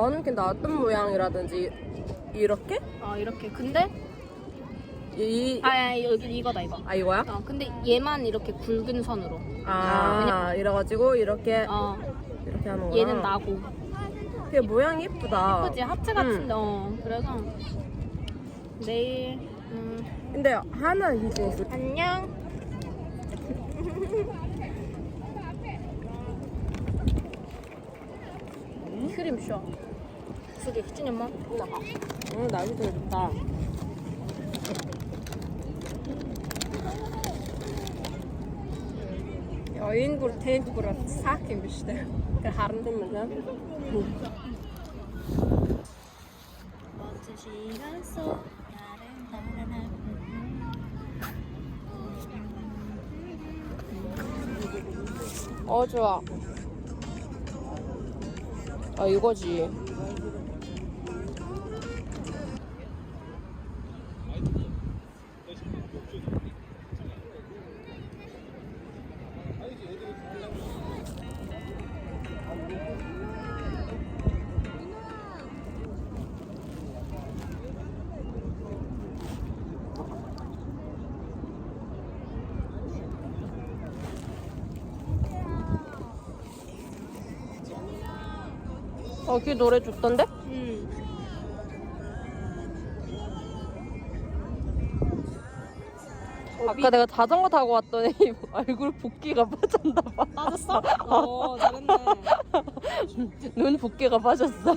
나는 근데 어떤 모양이라든지 이렇게? 이렇게. 근데 여기 이거다 이거. 이거야? 근데 얘만 이렇게 굵은 선으로. 이래가지고 이렇게 이렇게 하는 거야. 얘는 나고. 되게 모양이 예쁘다. 예쁘지? 하트 같은데. 그래서 내일. 근데 하나 이거 안녕. 크림 쇼. 저기 희진이 엄마 올라가. 날씨 되게 좋다. Ja, ingår tänkt på att saken işte. 그 다른 데면 멋진 시간 속 좋아. 이거지. 걔 노래 좋던데? 아까 내가 자전거 타고 왔더니 얼굴 붓기가 빠졌나 봐. 빠졌어? 잘했네. 눈 붓기가 빠졌어.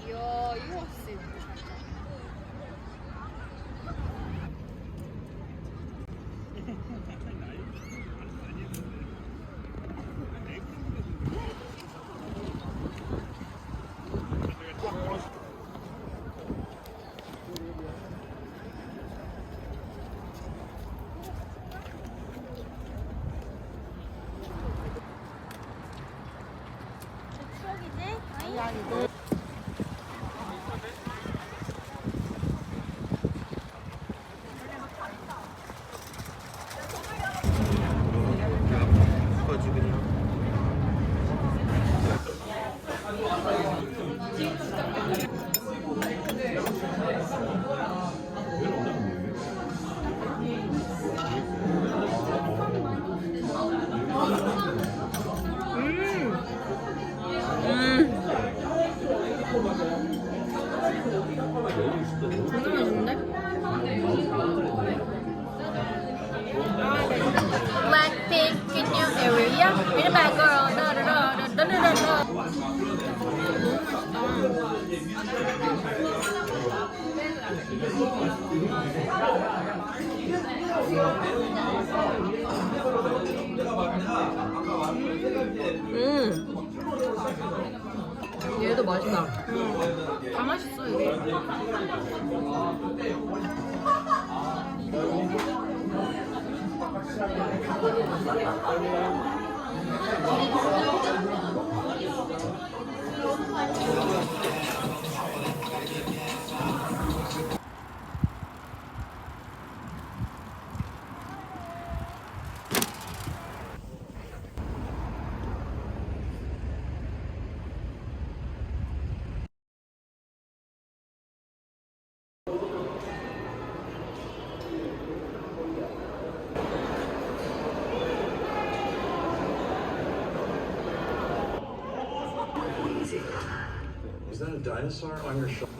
이야, 이거 왔어. Blackpink in your area. Be the bad girl. Da da da da da da da. 얘도 맛있다. 다 맛있어 이게. Is that a dinosaur on your shoulder?